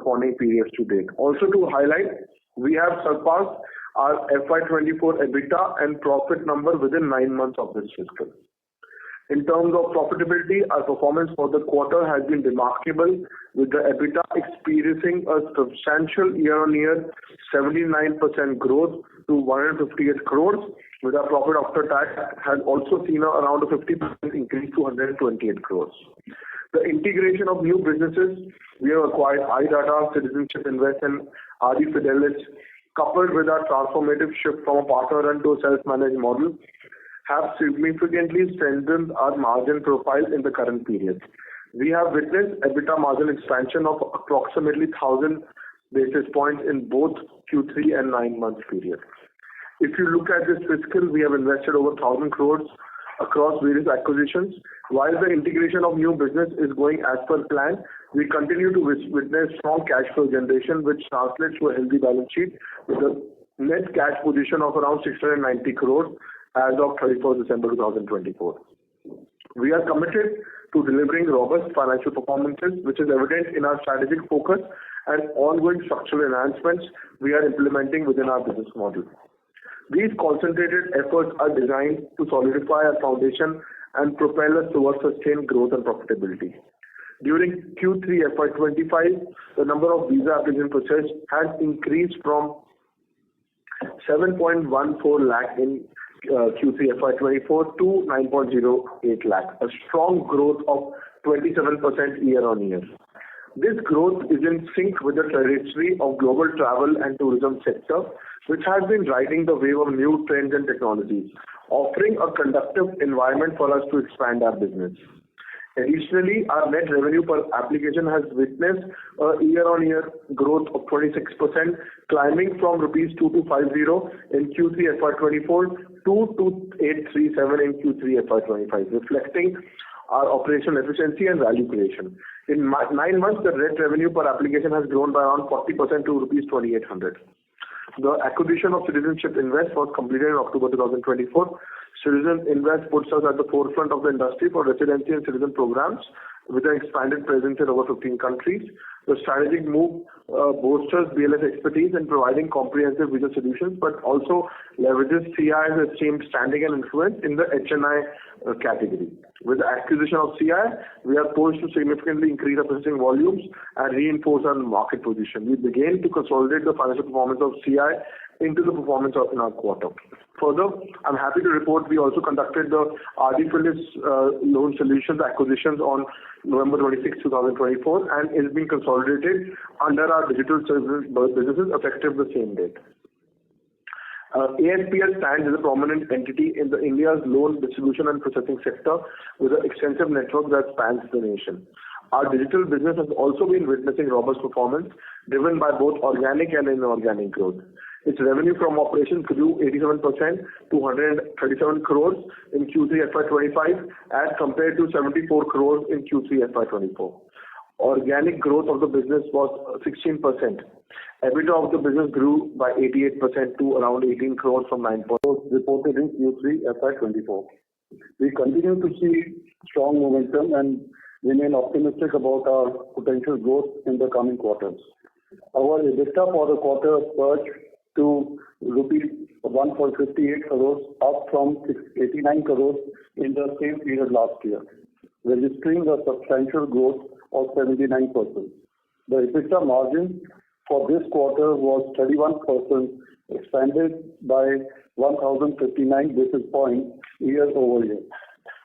corresponding periods to date. Also to highlight, we have surpassed our FY24 EBITDA and profit number within 9 months of this fiscal. In terms of profitability, our performance for the quarter has been remarkable, with the EBITDA experiencing a substantial year-on-year 79% growth to 158 crores, with our profit after tax has also seen around a 50% increase to 128 crores. The integration of new businesses, we have acquired iData, Citizenship Invest and RD Fidelis, coupled with our transformative shift from a partner run to a self-managed model, have significantly strengthened our margin profile in the current period. We have witnessed EBITDA margin expansion of approximately 1,000 basis points in both Q3 and 9 months period. If you look at this fiscal, we have invested over 1,000 crores across various acquisitions. While the integration of new business is going as per plan, we continue to witness strong cash flow generation, which translates to a healthy balance sheet with a net cash position of around 690 crores as of 31st December 2024. We are committed to delivering robust financial performances, which is evident in our strategic focus and ongoing structural enhancements we are implementing within our business model. These concentrated efforts are designed to solidify our foundation and propel us towards sustained growth and profitability. During Q3 FY25, the number of visa application processed has increased from 7.14 lakh in Q3 FY24 to 9.08 lakh, a strong growth of 27% year-on-year. This growth is in sync with the trajectory of global travel and tourism sector, which has been riding the wave of new trends and technologies, offering a conducive environment for us to expand our business. Additionally, our net revenue per application has witnessed a year-on-year growth of 26%, climbing from rupees 2250 in Q3 FY24 to 2837 in Q3 FY25, reflecting our operational efficiency and value creation. In 9 months, the net revenue per application has grown by around 40% to rupees 2800. The acquisition of Citizenship Invest was completed in October 2024. Citizen Invest puts us at the forefront of the industry for residency and citizen programs with an expanded presence in over 15 countries. The strategic move bolsters BLS expertise in providing comprehensive visa solutions, but also leverages CI's esteemed standing and influence in the HNI category. With the acquisition of CI, we are poised to significantly increase our processing volumes and reinforce our market position. We began to consolidate the financial performance of CI into the performance in our quarter. Further, I'm happy to report we also conducted the RD Fidelis loan solutions acquisitions on November 26, 2024, and is being consolidated under our digital services businesses effective the same date. ASPL stands as a prominent entity in the India's loan distribution and processing sector with an extensive network that spans the nation. Our digital business has also been witnessing robust performance driven by both organic and inorganic growth. Its revenue from operations grew 87% to 137 crores in Q3 FY25 as compared to 74 crores in Q3 FY24. Organic growth of the business was 16%. EBITDA of the business grew by 88% to around 18 crores from 9 crores reported in Q3 FY24. We continue to see strong momentum and remain optimistic about our potential growth in the coming quarters. Our EBITDA for the quarter surged to rupees 158 crores, up from 689 crores in the same period last year, registering a substantial growth of 79%. The EBITDA margin for this quarter was 31%, expanded by 1,059 basis points year over year.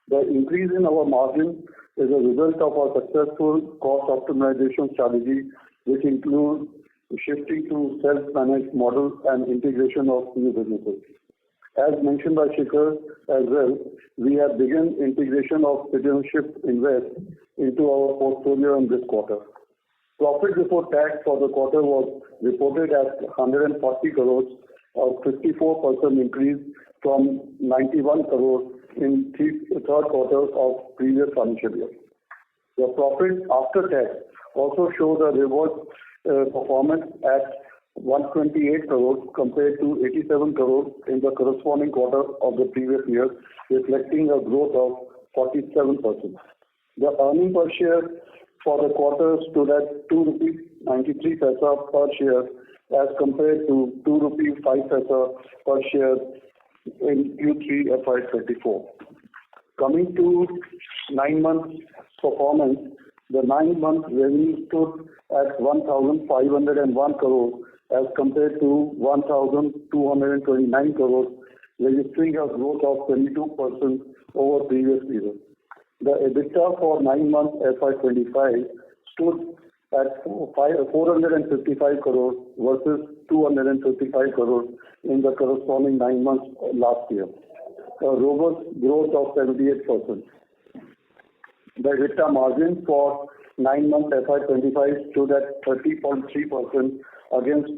The increase in our margin is a result of our successful cost optimization strategy, which includes shifting to self-managed model and integration of new businesses. As mentioned by Shikhar as well, we have begun integration of Citizenship Invest into our portfolio in this quarter. Profit before tax for the quarter was reported at 140 crores, a 54% increase from 91 crores in third quarter of previous financial year. The profit after tax also showed a reverse performance at 128 crores compared to 87 crores in the corresponding quarter of the previous year, reflecting a growth of 47%. The earning per share for the quarter stood at 2 rupees paisa per share as compared to 2.05 rupees per share in Q3FY24. Coming to 9 months performance, the 9-month revenue stood at 1,501 crores as compared to 1,229 crores, registering a growth of 22% over previous period. The EBITDA for 9 months FY25 stood at 455 crores versus 255 crores in the corresponding 9 months last year, a robust growth of 78%. The EBITDA margin for 9 months FY25 stood at 30.3% against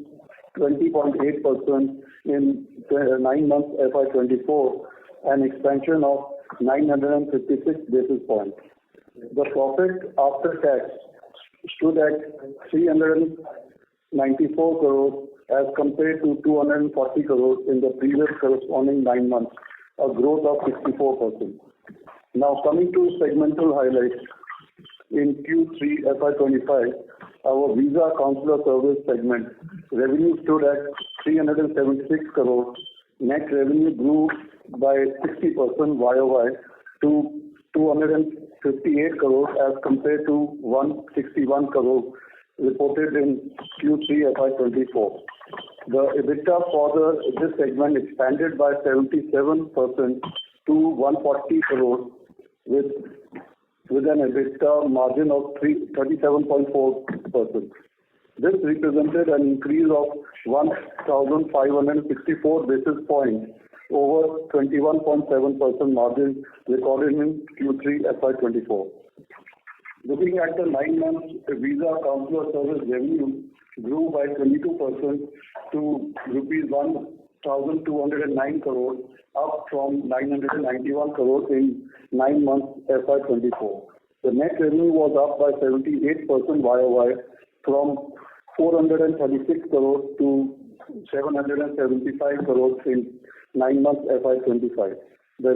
20.8% in 9 months FY24, an expansion of 956 basis points. The profit after tax stood at 394 crores as compared to 240 crores in the previous corresponding 9 months, a growth of 64%. Now coming to segmental highlights. In Q3 FY25, our Visa Consular Service segment revenue stood at 376 crores. Net revenue grew by 60% YOY to 258 crores as compared to 161 crores reported in Q3 FY24. The EBITDA for this segment expanded by 77% to 140 crores with an EBITDA margin of 37.4%. This represented an increase of 1,564 basis points over 21.7% margin recorded in Q3 FY24. Looking at the 9 months, Visa Consular Service revenue grew by 22% to rupees 1,209 crores, up from 991 crores in 9 months FY24. The net revenue was up by 78% YOY from 436 crores to 775 crores in 9 months FY25. The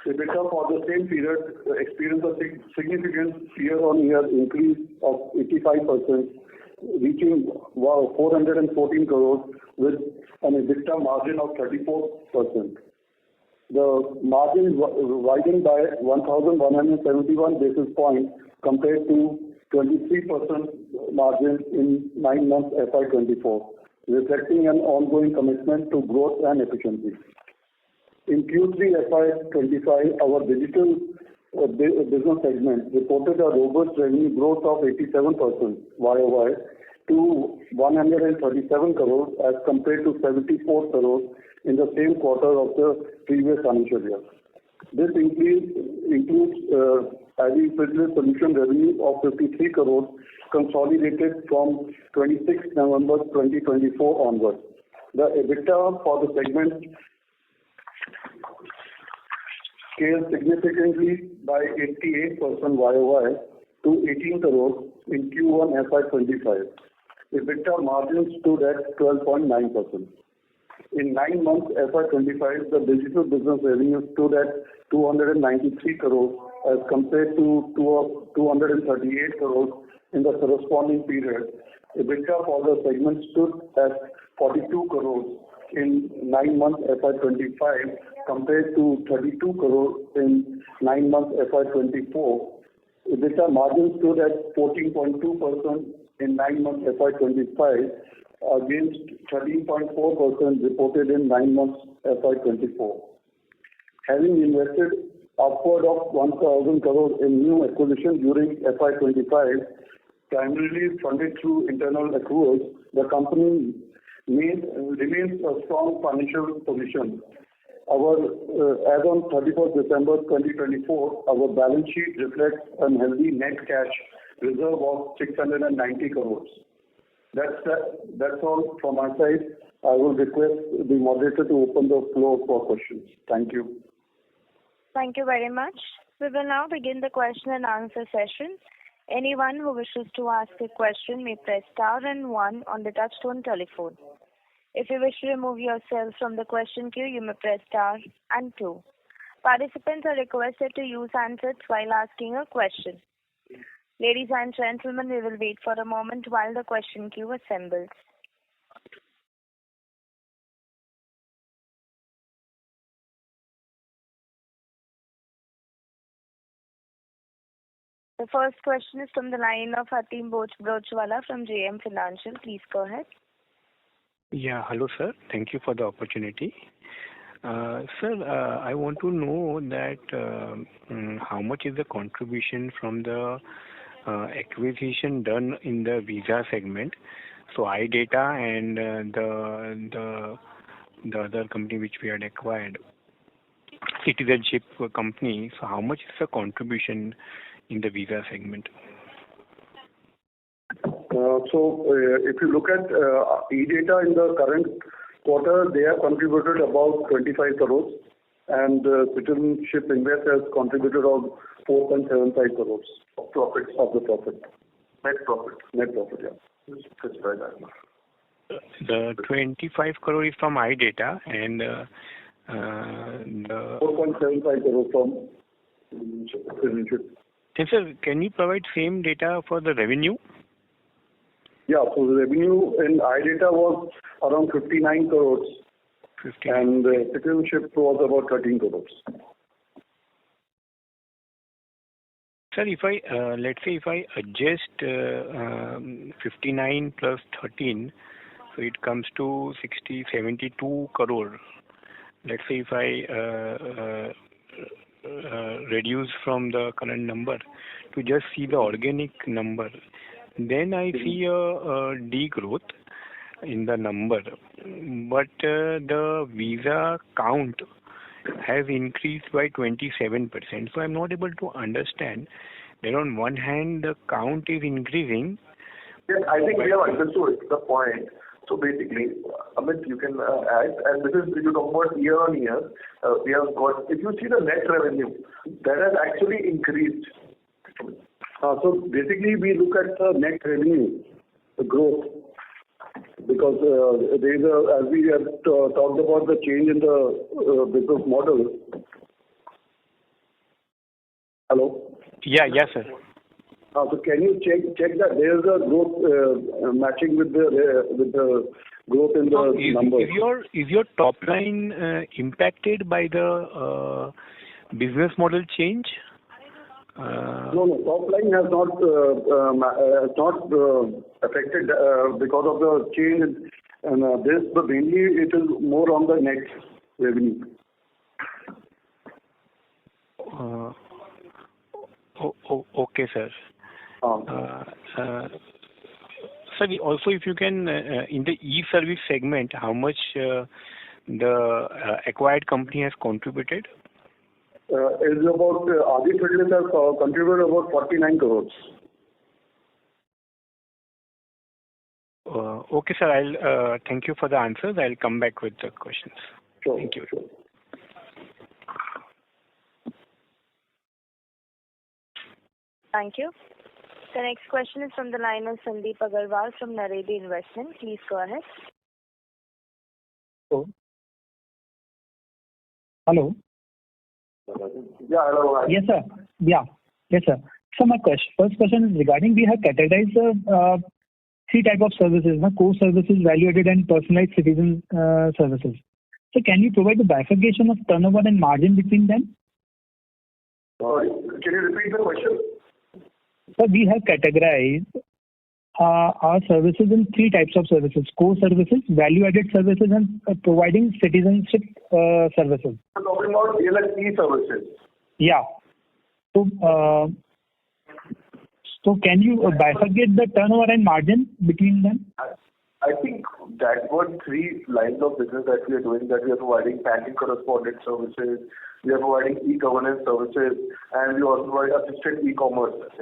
EBITDA for the same period experienced a significant year-on-year increase of 85%, reaching 414 crores with an EBITDA margin of 34%. The margin widened by 1,171 basis points compared to 23% margin in 9 months FY24, reflecting an ongoing commitment to growth and efficiency. In Q3 FY25, our digital business segment reported a robust revenue growth of 87% YOY to 137 crores as compared to 74 crores in the same quarter of the previous financial year. This includes ID Privilege Solution revenue of 53 crores consolidated from 26 November 2024 onwards. The EBITDA for the segment scaled significantly by 88% YOY to 18 crores in Q1 FY25. EBITDA margin stood at 12.9%. In 9 months FY25, the digital business revenue stood at 293 crores as compared to 238 crores in the corresponding period. EBITDA for the segment stood at 42 crores in 9 months FY25 compared to 32 crores in 9 months FY24. EBITDA margin stood at 14.2% in 9 months FY25 against 13.4% reported in 9 months FY24. Having invested upward of 1,000 crores in new acquisitions during FY25, primarily funded through internal accruals, the company remains a strong financial position. As on 31st December 2024, our balance sheet reflects a healthy net cash reserve of 690 crores. That's all from our side. I will request the moderator to open the floor for questions. Thank you. Thank you very much. We will now begin the question and answer session. Anyone who wishes to ask a question may press star and 1 on the touchtone telephone. If you wish to remove yourself from the question queue, you may press star and 2. Participants are requested to use handsets while asking a question. Ladies and gentlemen, we will wait for a moment while the question queue assembles. The first question is from the line of Hatim Brochwala from JM Financial. Please go ahead. Yeah, hello sir. Thank you for the opportunity. Sir, I want to know that how much is the contribution from the acquisition done in the visa segment? So iData and the other company which we had acquired, citizenship company. So how much is the contribution in the visa segment? If you look at iData in the current quarter, they have contributed about 25 crores, and Citizenship Invest has contributed of 4.75 crores of profits of the profit. Net profit, yeah. Just try that. The 25 crore is from iData and the 4.75 crores from Citizenship. And sir, can you provide same data for the revenue? Yeah, so the revenue in iData was around 59 crores. 15. And Citizenship was about 13 crores. Sir, if I let's say if I adjust 59 plus 13, so it comes to 72 crore. Let's say if I reduce from the current number to just see the organic number, then I see a degrowth in the number, but the visa count has increased by 27%. So I'm not able to understand that on one hand the count is increasing. Yes, I think we have understood the point. So basically, Amit, you can add, and this is, if you talk about year on year, we have got, if you see the net revenue, that has actually increased. So basically, we look at the net revenue, the growth, because there is as we have talked about the change in the business model. Hello? Yeah, yes, sir. So can you check that there is a growth matching with the growth in the numbers? Is your top line impacted by the business model change? No, top line has not affected because of the change in this, but mainly it is more on the net revenue. Okay, sir. Sir, also if you can, in the e-service segment, how much the acquired company has contributed? Is about Adi Fidelis has contributed about 49 crores. Okay, sir. I'll thank you for the answers. I'll come back with the questions. Sure. Thank you. Sure. Thank you. The next question is from the line of Sandeep Agarwal from Naredi Investment. Please go ahead. Hello. Yeah, hello. Yes, sir. Yes, sir. So my first question is regarding, we have categorized three types of services, core services, value-added, and personalized citizen services. So can you provide the bifurcation of turnover and margin between them? Sorry, can you repeat the question? So we have categorized our services in three types of services: core services, value-added services, and providing citizenship services. You're talking about BLS services. Yeah. So can you bifurcate the turnover and margin between them? I think that were three lines of business that we are doing, that we are providing banking correspondent services, we are providing e-governance services, and we also provide assisted e-commerce, at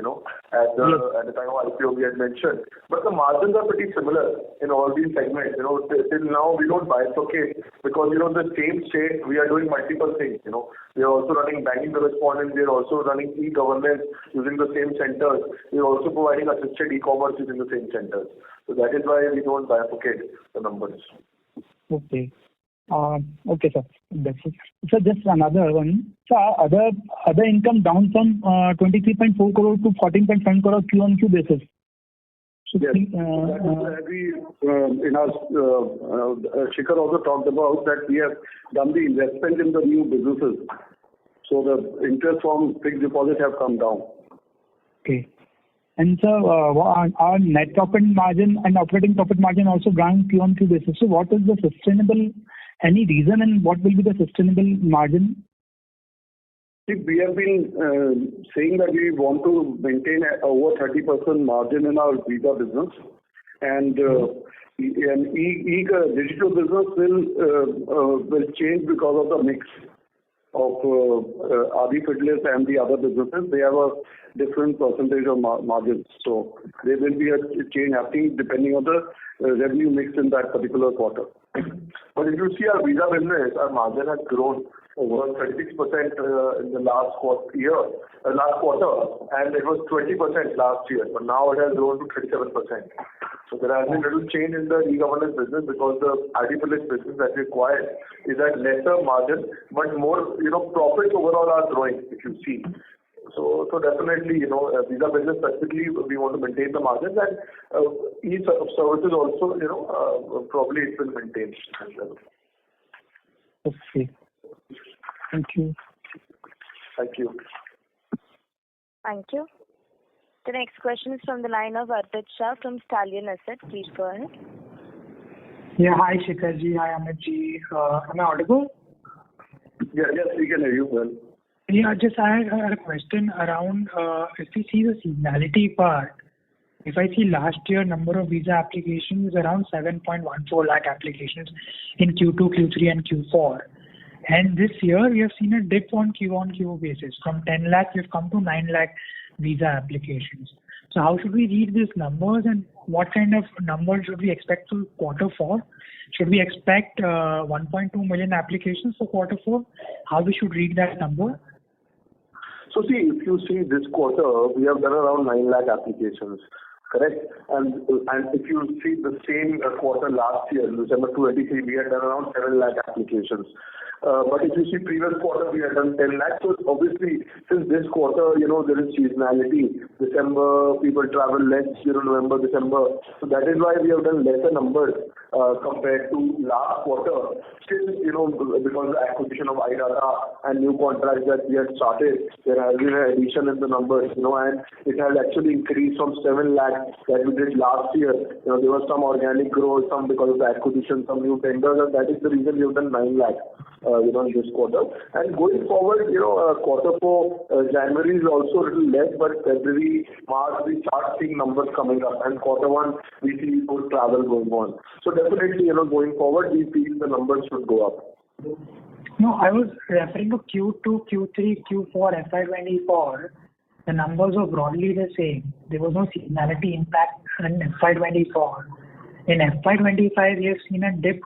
the time of IPO we had mentioned. But the margins are pretty similar in all these segments. Till now we don't bifurcate because, the same state we are doing multiple things. We are also running banking correspondence, we are also running e-governance using the same centers. We are also providing assisted e-commerce using the same centers. So that is why we don't bifurcate the numbers. Okay. Okay, sir. That's it. So just another one. So other income down from 23.4 crore to 14.7 crore Q-on-Q basis. So Yes. That is where we, in our, Shikhar also talked about that we have done the investment in the new businesses. So the interest from fixed deposit have come down. Okay. And so our net profit margin and operating profit margin also down Q-on-Q basis. So what is the sustainable, any reason, and what will be the sustainable margin? We have been saying that we want to maintain over 30% margin in our visa business, and digital business will change because of the mix of Adi Fitless and the other businesses. They have a different percentage of margins, so there will be a change happening depending on the revenue mix in that particular quarter. But if you see our visa business, our margin has grown over 36% in the last quarter, and it was 20% last year, but now it has grown to 37%. So there has been a little change in the e-governance business because the IDPLS business that we acquired is at lesser margin, but more, profits overall are growing, if you see. So definitely, visa business specifically, we want to maintain the margins, and e-services also, probably it will maintain as well. Okay. Thank you. Thank you. Thank you. The next question is from the line of Arpit Shah from Stallion Asset. Please go ahead. Yeah, hi Shikharji, hi Amitji. Am I audible? Yes, we can hear you well. Yeah, I had a question around if we see the seasonality part. If I see last year number of visa applications around 7.14 lakh applications in Q2, Q3 and Q4. And this year we have seen a dip on Q basis. From 10 lakh we've come to 9 lakh visa applications. So how should we read these numbers, and what kind of numbers should we expect for quarter 4? Should we expect 1.2 million applications for quarter 4? How we should read that number? So see, if you see this quarter, we have done around 9 lakh applications, correct? And if you see the same quarter last year, December 2023, we had done around 7 lakh applications. But if you see previous quarter, we had done 10 lakhs. So obviously, since this quarter, there is seasonality. December, people travel less, November, December. So that is why we have done lesser numbers compared to last quarter. Still, because of the acquisition of iData and new contracts that we had started, there has been an addition in the numbers, and it has actually increased from 7 lakhs that we did last year. There was some organic growth, some because of the acquisition, some new tenders, and that is the reason we have done 9 lakhs. In this quarter. And going forward, quarter 4, January is also a little less, but February, March, we start seeing numbers coming up. And quarter 1, we see good travel going on. So definitely, going forward, we feel the numbers should go up. No, I was referring to Q2, Q3, Q4, FY24. The numbers were broadly the same. There was no seasonality impact in FY24. In FY25, we have seen a dip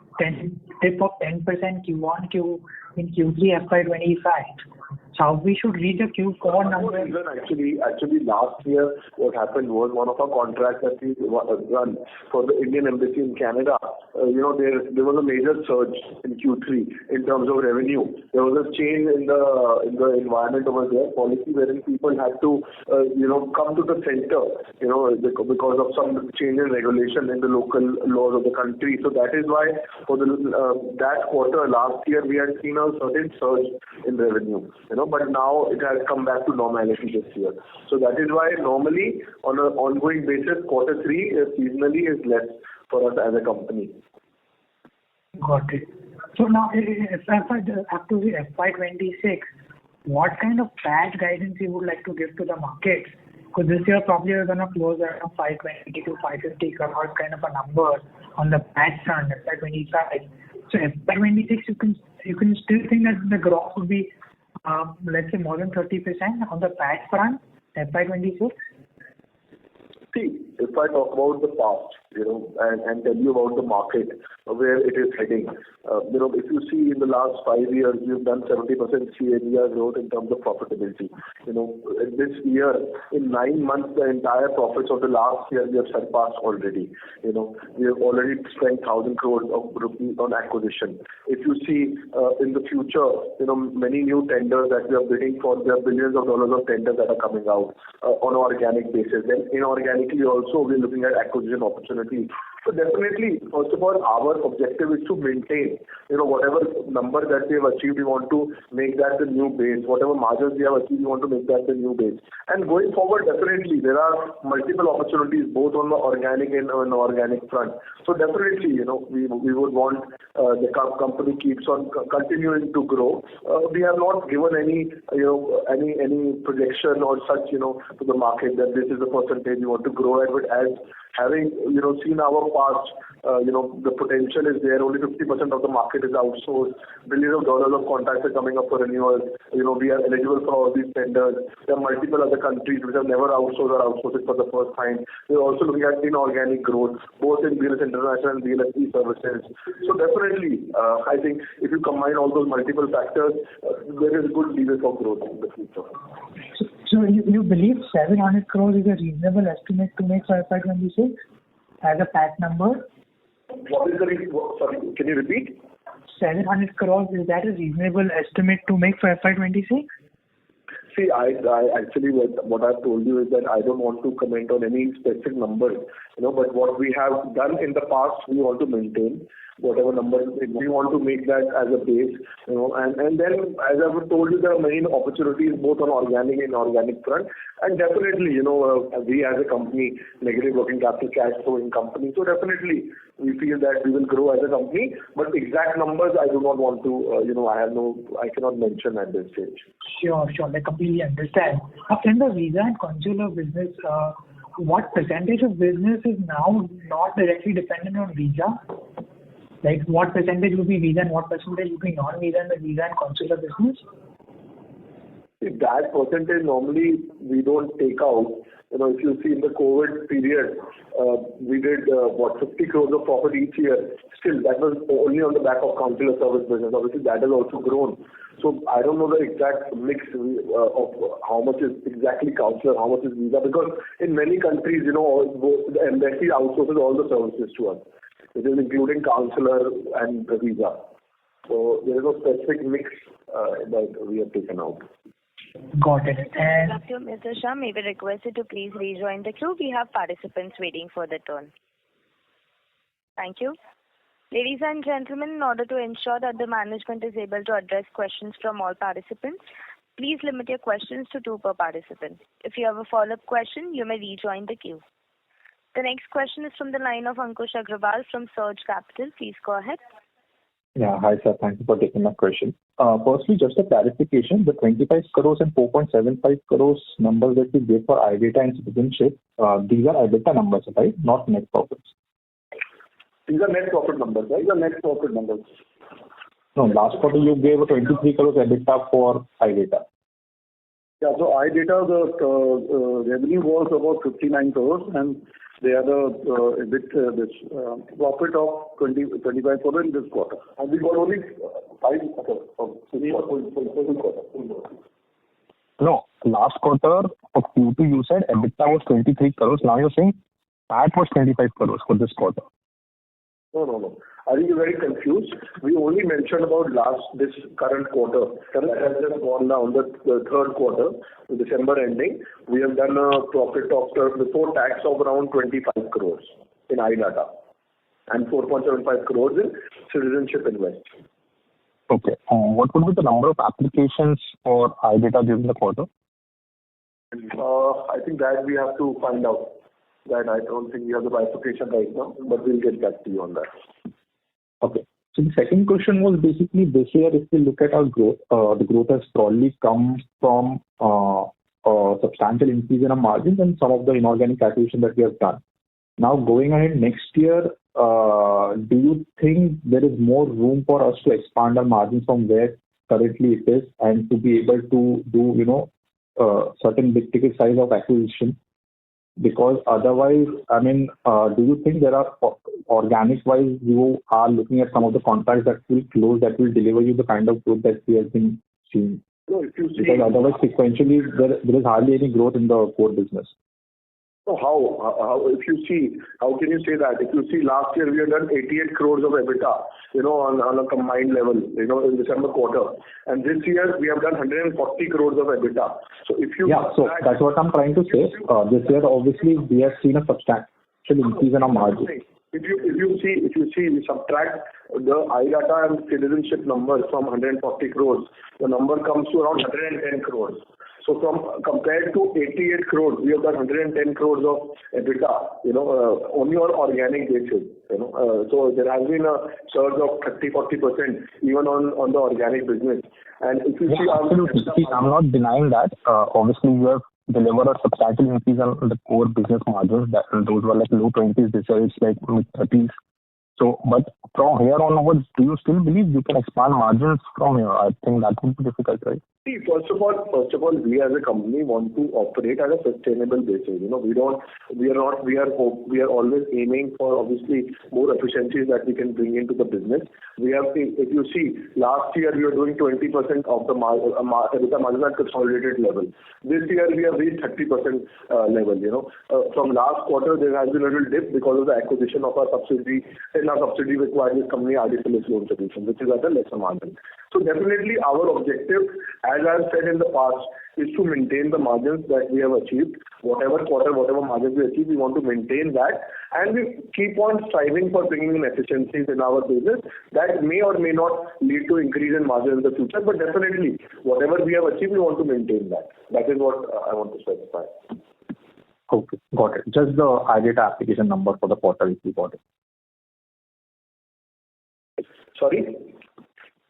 of 10% Q1Q in Q3 FY25. So how we should read the Q4 number? Actually, last year, what happened was one of our contracts that we run for the Indian Embassy in Canada, there was a major surge in Q3 in terms of revenue. There was a change in the environment over there, policy wherein people had to, come to the center, because of some change in regulation in the local laws of the country. So that is why for that quarter last year, we had seen a certain surge in revenue, but now it has come back to normality this year. So that is why normally on an ongoing basis, quarter 3 seasonally is less for us as a company. Got it. So now, if up to the FY26, what kind of PAT guidance you would like to give to the market? Because this year probably we're going to close around 520 to 550 crores kind of a number on the PAT front, FY25. So FY26, you can still think that the growth would be let's say more than 30% on the PAT front, FY26? See, if I talk about the past, and tell you about the market, where it is heading. If you see in the last 5 years, we've done 70% CAGR growth in terms of profitability. This year, in 9 months, the entire profits of the last year we have surpassed already. We have already spent 1,000 crores of rupees on acquisition. If you see in the future, many new tenders that we are bidding for, there are billions of dollars of tenders that are coming out on an organic basis. Then inorganically also, we're looking at acquisition opportunities. So definitely, first of all, our objective is to maintain, whatever number that we have achieved, we want to make that the new base. Whatever margins we have achieved, we want to make that the new base. And going forward, definitely, there are multiple opportunities both on the organic and inorganic front. So definitely, we would want the company keeps on continuing to grow. We have not given any projection or such, to the market that this is the percentage we want to grow at. But as having, seen our past, the potential is there. Only 50% of the market is outsourced. Billions of dollars of contracts are coming up for renewal. We are eligible for all these tenders. There are multiple other countries which have never outsourced or outsourced it for the first time. We're also looking at inorganic growth, both in BLS International and BLS services. So definitely, I think if you combine all those multiple factors, there is good leeway for growth in the future. So you believe 700 crores is a reasonable estimate to make for FY26 as a PAT number? What is sorry, can you repeat? 700 crores, is that a reasonable estimate to make for FY26? See, I actually, what I've told you is that I don't want to comment on any specific numbers, but what we have done in the past, we want to maintain. Whatever numbers, we want to make that as a base, and then, as I've told you, there are many opportunities both on organic and inorganic front. And definitely, we as a company, negative working capital cash flowing company, so definitely we feel that we will grow as a company. But exact numbers, I do not want to, I cannot mention at this stage. Sure. I completely understand. In the visa and consular business, what percentage of business is now not directly dependent on visa? Like what percentage will be visa and what percentage will be non-visa in the visa and consular business? That percentage normally we don't take out. If you see in the COVID period, we did 50 crores of profit each year. Still, that was only on the back of consular service business. Obviously, that has also grown. So I don't know the exact mix of how much is exactly consular, how much is visa, because in many countries, the embassy outsources all the services to us. It is including consular and the visa. So there is no specific mix that we have taken out. Got it. And Thank you, Mr. Shah. May we request you to please rejoin the queue. We have participants waiting for their turn. Thank you. Ladies and gentlemen, in order to ensure that the management is able to address questions from all participants, please limit your questions to 2 per participant. If you have a follow-up question, you may rejoin the queue. The next question is from the line of Ankush Agrawal from Surge Capital. Please go ahead. Yeah, hi sir. Thank you for taking my question. Firstly, just a clarification, the 25 crores and 4.75 crores numbers that we gave for iData and citizenship, these are EBITDA numbers, right? Not net profits. These are net profit numbers, right? These are net profit numbers. No, last quarter you gave a 23 crores EBITDA for iData. Yeah, so iData, the revenue was about 59 crores and they are the profit of 25 crores in this quarter. And we got only 5 quarter. No, last quarter of Q2 you said EBITDA was 23 crores. Now you're saying PAT was 25 crores for this quarter. No. I think you're very confused. We only mentioned about this current quarter. That has just gone down, the third quarter, December ending. We have done a profit before tax of around 25 crores in iData and 4.75 crores in Citizenship Invest. Okay. What would be the number of applications for iData during the quarter? I think that we have to find out. That I don't think we have the bifurcation right now, but we'll get back to you on that. Okay. So the second question was basically this year, if we look at our growth, the growth has probably come from a substantial increase in our margins and some of the inorganic acquisition that we have done. Now going ahead next year, do you think there is more room for us to expand our margins from where currently it is and to be able to do, certain big ticket size of acquisition? Because otherwise, I mean, do you think there are organic-wise, you are looking at some of the contracts that will close, that will deliver you the kind of growth that we have been seeing? No, if you see, because otherwise, sequentially, there is hardly any growth in the core business. So how if you see, how can you say that? If you see last year we have done 88 crores of EBITDA, on a combined level, in December quarter. And this year we have done 140 crores of EBITDA. So if you so that's what I'm trying to say. This year obviously we have seen a substantial increase in our margin. If you see, we subtract the iData and citizenship numbers from 140 crores, the number comes to around 110 crores. So compared to 88 crores, we have done 110 crores of EBITDA, only on organic basis, So there has been a surge of 30-40% even on the organic business. And if you see, absolutely. I'm not denying that. Obviously, you have delivered a substantial increase on the core business margins. Those were like low 20s. This year it's like mid 30s. So, but from here onwards, do you still believe you can expand margins from here? I think that would be difficult, right? See, first of all, we as a company want to operate at a sustainable basis. We are always aiming for obviously more efficiencies that we can bring into the business. If you see, last year we were doing 20% of the EBITDA margin at consolidated level. This year we have reached 30% level. From last quarter there has been a little dip because of the acquisition of our subsidiary. In our subsidiary acquired this company, RDFLS Loan Solutions, which is at a lesser margin. So definitely our objective, as I've said in the past, is to maintain the margins that we have achieved. Whatever margins we achieve, we want to maintain that. And we keep on striving for bringing in efficiencies in our business that may or may not lead to increase in margins in the future. But definitely, whatever we have achieved, we want to maintain that. That is what I want to specify. Okay, got it. Just the iData application number for the quarter, if you got it. Sorry?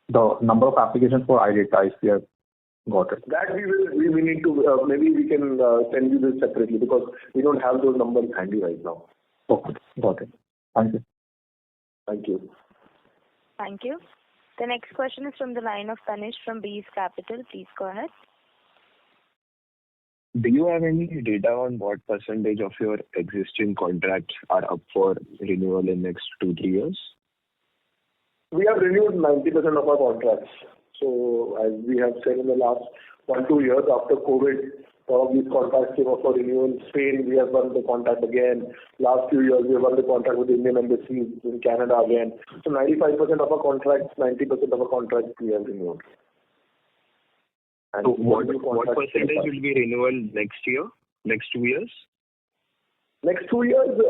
The number of applications for iData, if you have got it. That we need to, maybe we can send you this separately because we don't have those numbers handy right now. Okay, got it. Thank you. Thank you. Thank you. The next question is from the line of Tanish from Bees Capital. Please go ahead. Do you have any data on what percentage of your existing contracts are up for renewal in next 2-3 years? We have renewed 90% of our contracts. So as we have said in the last 1-2 years after COVID, all of these contracts came up for renewal. In Spain, we have won the contract again. Last few years, we have won the contract with the Indian Embassy in Canada again. So 95% of our contracts, 90% of our contracts we have renewed. And so what percentage will be renewal next year, next 2 years? Next 2 years,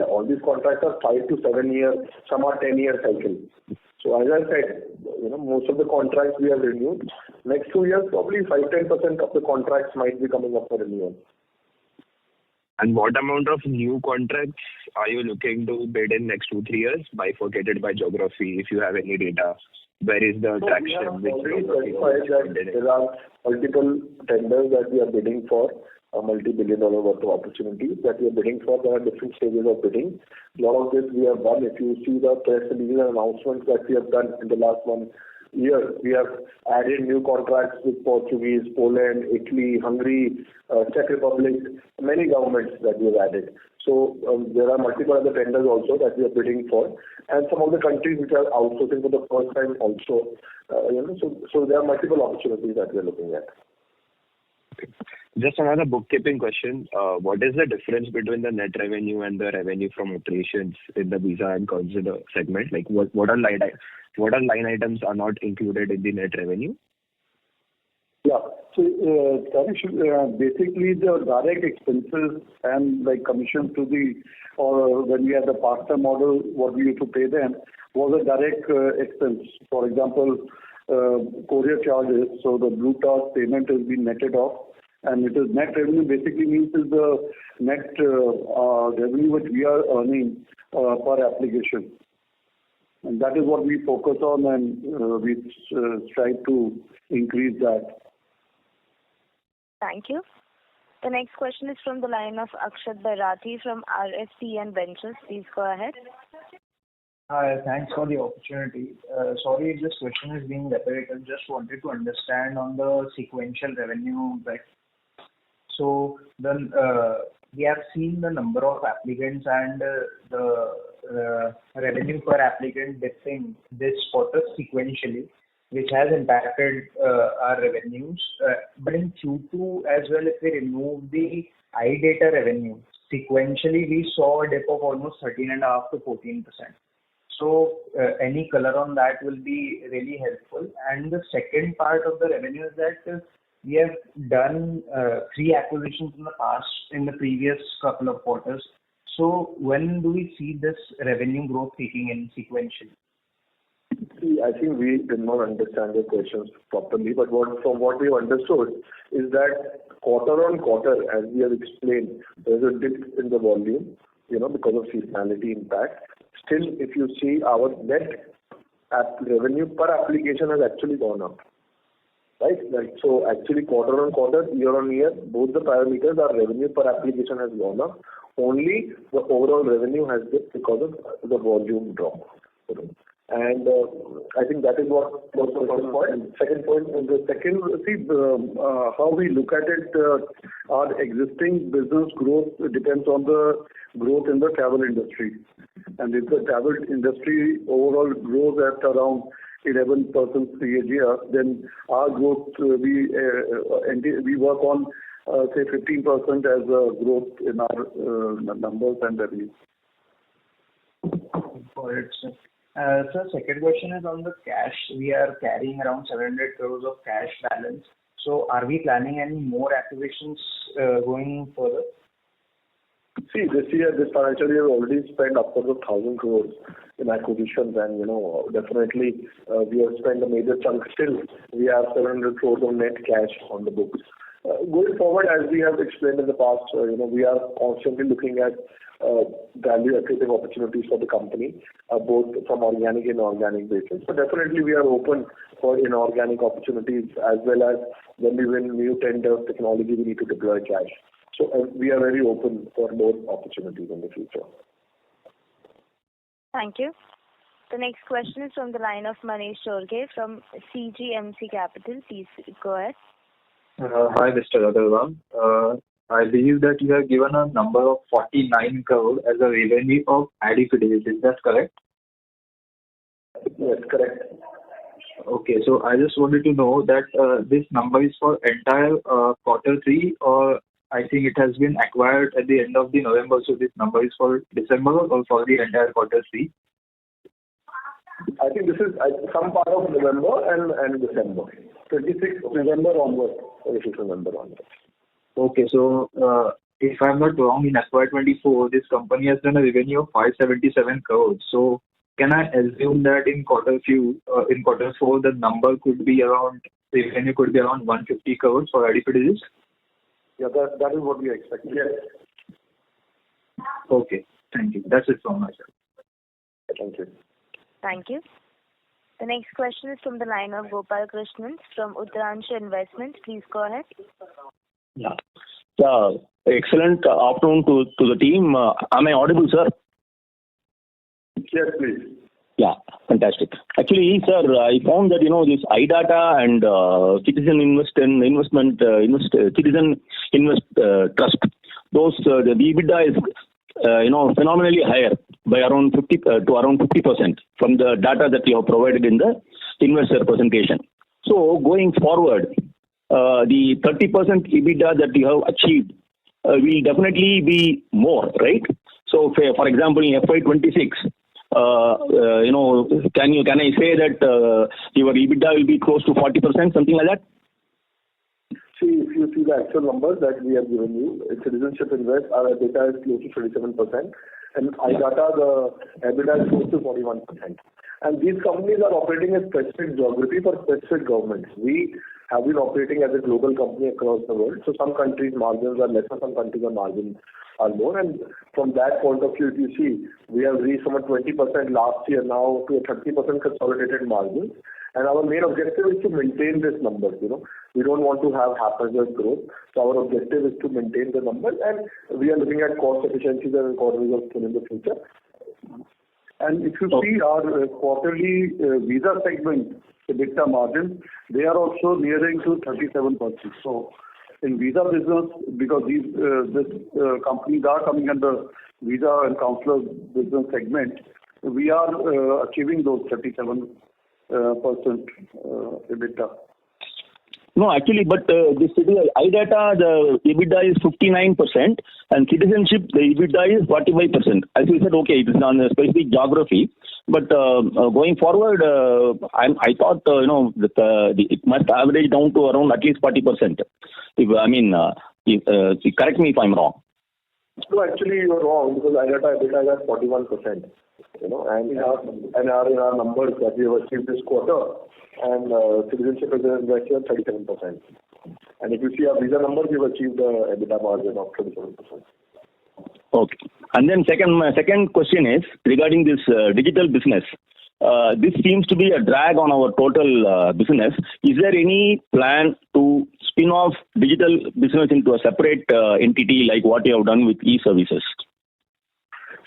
all these contracts are 5 to 7 years, some are 10-year cycles. So as I said, most of the contracts we have renewed. Next 2 years, probably 5-10% of the contracts might be coming up for renewal. And what amount of new contracts are you looking to bid in next 2-3 years, bifurcated by geography, if you have any data? Where is the traction? There are multiple tenders that we are bidding for. A multi-billion-dollar worth of opportunities that we are bidding for. There are different stages of bidding. A lot of this we have done. If you see the press releases and announcements that we have done in the last 1 year, we have added new contracts with Portuguese, Poland, Italy, Hungary, Czech Republic, many governments that we have added. So there are multiple other tenders also that we are bidding for, and some of the countries which are outsourcing for the first time also. So there are multiple opportunities that we are looking at. Okay. Just another bookkeeping question. What is the difference between the net revenue and the revenue from operations in the visa and consular segment? Like what are line items are not included in the net revenue? Yeah. So basically the direct expenses and like commission to or when we had the partner model, what we used to pay them was a direct expense. For example, courier charges. So the Blue Task payment has been netted off. And it is net revenue basically means is the net revenue which we are earning per application. And that is what we focus on and we strive to increase that. Thank you. The next question is from the line of Akshat Bairati from RSPN Ventures. Please go ahead. Hi, thanks for the opportunity. Sorry if this question is being repetitive. Just wanted to understand on the sequential revenue bit. So then we have seen the number of applicants and the revenue per applicant dipping this quarter sequentially, which has impacted our revenues. But in Q2 as well, if we remove the iData revenue, sequentially we saw a dip of almost 13.5 to 14%. So any color on that will be really helpful. And the second part of the revenue is that we have done 3 acquisitions in the previous couple of quarters. So when do we see this revenue growth kicking in sequentially? See, I think we did not understand your questions properly, but from what we understood is that quarter on quarter, as we have explained, there's a dip in the volume, because of seasonality impact. Still, if you see, our net revenue per application has actually gone up. Right? So actually quarter on quarter, year on year, both the parameters, our revenue per application has gone up. Only the overall revenue has dipped because of the volume drop. And I think that is what was the first point. Second point, how we look at it, our existing business growth depends on the growth in the travel industry. And if the travel industry overall grows at around 11% CAGR, then our growth, we work on, say, 15% as a growth in our numbers and revenue. Got it, sir. So second question is on the cash. We are carrying around 700 crores of cash balance. So are we planning any more acquisitions going further? See, this financial year, already spent upwards of 1,000 crores in acquisitions, and definitely we have spent a major chunk. Still, we have 700 crores of net cash on the books. Going forward, as we have explained in the past, we are constantly looking at value accretive opportunities for the company, both from organic and inorganic basis. So definitely we are open for inorganic opportunities, as well as when we win new tenders, technology, we need to deploy cash. So we are very open for more opportunities in the future. Thank you. The next question is from the line of Manish Shorge from CGMC Capital. Please go ahead. Hi, Mr. Agarwal. I believe that you have given a number of 49 crore as a revenue of Aadifidelis. Is that correct? Yes, correct. Okay, so I just wanted to know that this number is for entire quarter 3, or I think it has been acquired at the end of the November, so this number is for December or for the entire quarter 3? I think this is some part of November and December. 26th November onwards. 26th November onwards. Okay, so if I'm not wrong, in FY24, this company has done a revenue of 577 crores. So can I assume that in quarter 4, the number could be around, the revenue could be around 150 crores for Aadifidelis? Yeah, that is what we expect. Yes. Okay, thank you. That's it from my side. Thank you. Thank you. The next question is from the line of Gopal Krishnan from Uttaransha Investments. Please go ahead. Yeah. Excellent afternoon to the team. Am I audible, sir? Yes, please. Yeah, fantastic. Actually, sir, I found that this iData and Citizen Invest Trust, those the EBITDA is phenomenally higher by around 50% from the data that you have provided in the investor presentation. So going forward, the 30% EBITDA that you have achieved will definitely be more, right? So, for example, in FY26, can I say that your EBITDA will be close to 40%, something like that? See, if you see the actual numbers that we have given you, in Citizenship Invest, our EBITDA is close to 27%, and iData, the EBITDA is close to 41%. And these companies are operating in specific geography for specific governments. We have been operating as a global company across the world. So some countries' margins are lesser, some countries' margins are more. And from that point of view, if you see, we have reached from a 20% last year now to a 30% consolidated margin. And our main objective is to maintain this number. We don't want to have haphazard growth. So our objective is to maintain the number, and we are looking at cost efficiencies and economies of scale in the future. And if you see our quarterly visa segment EBITDA margins, they are also nearing to 37%. So in visa business, because these companies are coming under visa and consular business segment, we are achieving those 37% EBITDA. No, actually, but this iData, the EBITDA is 59%, and citizenship, the EBITDA is 45%. As you said, okay, it is on a specific geography, but going forward, I thought, it must average down to around at least 40%. Correct me if I'm wrong. No, actually, you're wrong, because iData EBITDA is at 41%. And in our numbers that we have achieved this quarter, and citizenship is actually at 37%. And if you see our visa numbers, we've achieved a EBITDA margin of 37%. Okay. And then my second question is regarding this digital business. This seems to be a drag on our total business. Is there any plan to spin off digital business into a separate entity like what you have done with e-services?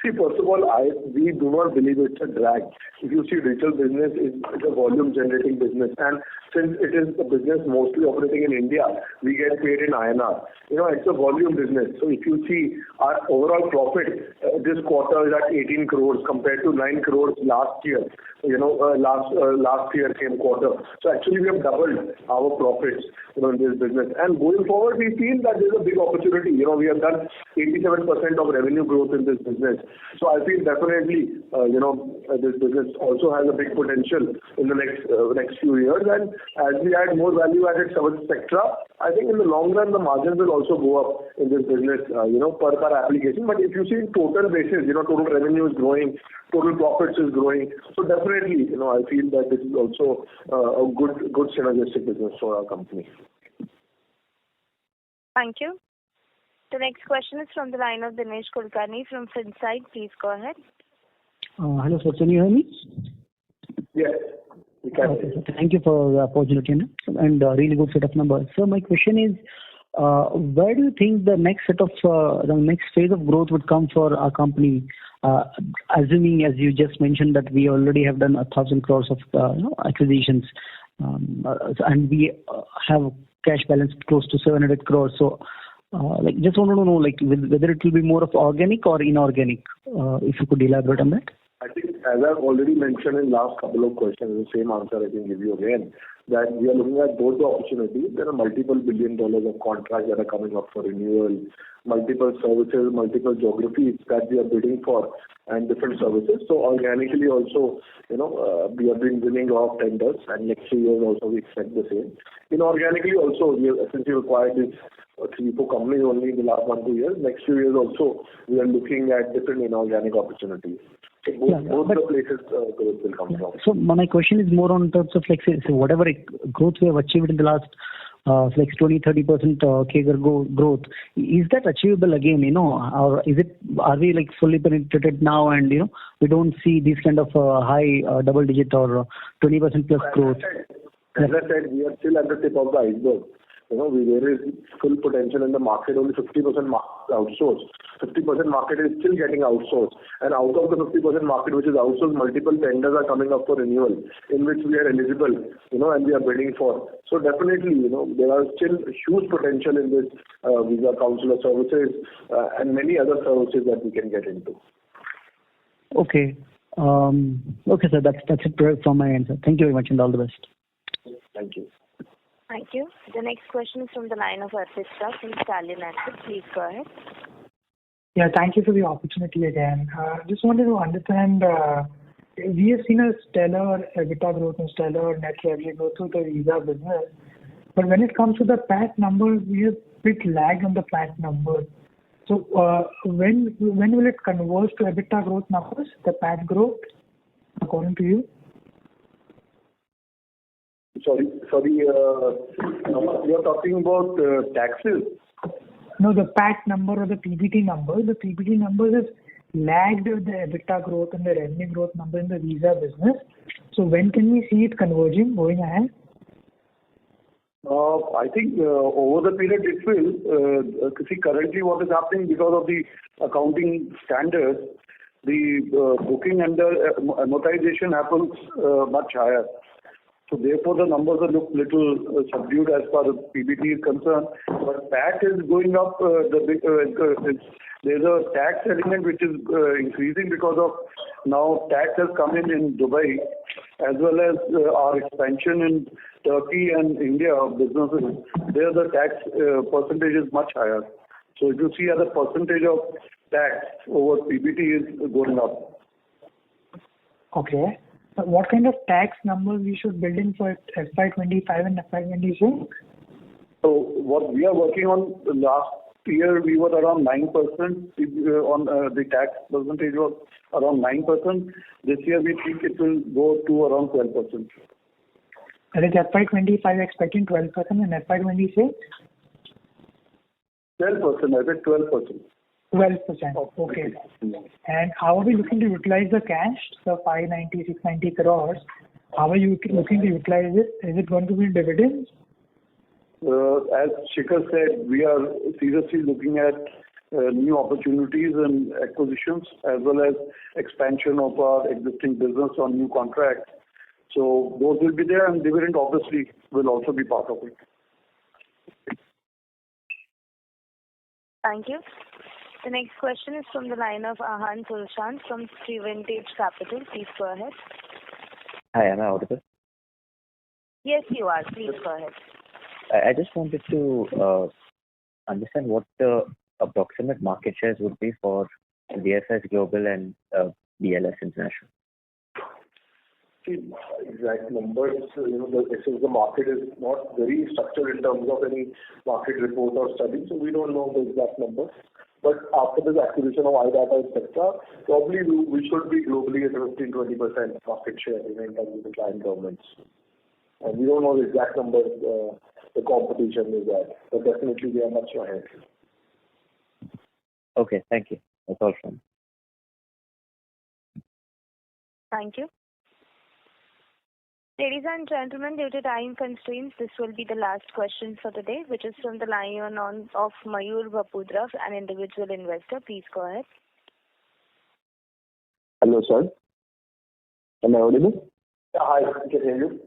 See, first of all, we do not believe it's a drag. If you see, digital business is a volume-generating business, and since it is a business mostly operating in India, we get paid in INR. It's a volume business. So if you see, our overall profit this quarter is at 18 crores compared to 9 crores last year. Last year same quarter. So actually, we have doubled our profits in this business. And going forward, we feel that there's a big opportunity. We have done 87% of revenue growth in this business. So I feel definitely, this business also has a big potential in the next few years. And as we add more value-added services, etc., I think in the long run, the margins will also go up in this business, per application. But if you see in total basis, total revenue is growing, total profits is growing. So definitely, I feel that this is also a good synergistic business for our company. Thank you. The next question is from the line of Dinesh Kulkarni from Finsight. Please go ahead. Hello, sir. Can you hear me? Yes. Okay, so thank you for the opportunity and really good set of numbers. So my question is, where do you think the next phase of growth would come for our company? Assuming, as you just mentioned, that we already have done 1,000 crores of acquisitions, and we have cash balance close to 700 crores. So, just wanted to know, whether it will be more of organic or inorganic. If you could elaborate on that. I think, as I've already mentioned in last couple of questions, the same answer I can give you again, that we are looking at both the opportunities. There are multiple $1 billion of contracts that are coming up for renewal, multiple services, multiple geographies that we are bidding for, and different services. So organically also, we have been winning a lot of tenders, and next 2 years also we expect the same. Inorganically also, we have essentially acquired these 3-4 companies only in the last 1-2 years. Next few years also, we are looking at different inorganic opportunities. So both the places growth will come from. So my question is more on terms of whatever growth we have achieved in the last 20-30% CAGR growth, is that achievable again? Or are we fully penetrated now and we don't see this kind of high double digit or 20% plus growth? As I said, we are still at the tip of the iceberg. There is full potential in the market. Only 50% market outsourced. 50% market is still getting outsourced. And out of the 50% market which is outsourced, multiple tenders are coming up for renewal, in which we are eligible, and we are bidding for. So definitely, there are still huge potential in this visa consular services and many other services that we can get into. Okay. Okay, sir. That's it from my end, sir. Thank you very much and all the best. Thank you. Thank you. The next question is from the line of Arpita from Stallion Asset. Please go ahead. Yeah, thank you for the opportunity again. Just wanted to understand, we have seen a stellar EBITDA growth and stellar net revenue growth through the visa business. But when it comes to the PAT numbers, we have a bit lag on the PAT numbers. So when will it converge to EBITDA growth numbers, the PAT growth, according to you? Sorry, you're talking about taxes? No, the PAT number or the PBT number. The PBT numbers has lagged the EBITDA growth and the revenue growth number in the visa business. So when can we see it converging going ahead? I think over the period it will. See, currently what is happening because of the accounting standards, the booking and the amortization happens much higher. So therefore, the numbers will look little subdued as far as PBT is concerned. But PAT is going up. There's a tax element which is increasing because of now tax has come in Dubai, as well as our expansion in Turkey and India businesses. There the tax percentage is much higher. So if you see as a percentage of tax over PBT is going up. Okay. So what kind of tax numbers we should build in for FY25 and FY26? So what we are working on, last year we were around 9%, on the tax percentage was around 9%. This year we think it will go to around 12%. That is FY25 expecting 12% and FY26? 12%, I said 12%. 12%. Okay. And how are we looking to utilize the cash, the 690 crores? How are you looking to utilize it? Is it going to be dividends? As Shikhar said, we are seriously looking at new opportunities and acquisitions, as well as expansion of our existing business on new contracts. So those will be there, and dividend obviously will also be part of it. Thank you. The next question is from the line of Ahan Tulshan from Trivantage Capital. Please go ahead. Hi, am I audible? Yes, you are. Please go ahead. I just wanted to understand what the approximate market shares would be for BFS Global and BLS International. See, exact numbers, since the market is not very structured in terms of any market report or study, so we don't know the exact numbers. But after this acquisition of iData, etc., probably we should be globally at 15-20% market share in terms of the client governments. And we don't know the exact numbers the competition is at, but definitely we are much ahead. Okay, thank you. That's all from me. Thank you. Ladies and gentlemen, due to time constraints, this will be the last question for the day, which is from the line of Mayur Bapudra, an individual investor. Please go ahead. Hello, sir. Am I audible? Yeah, hi, I can hear you.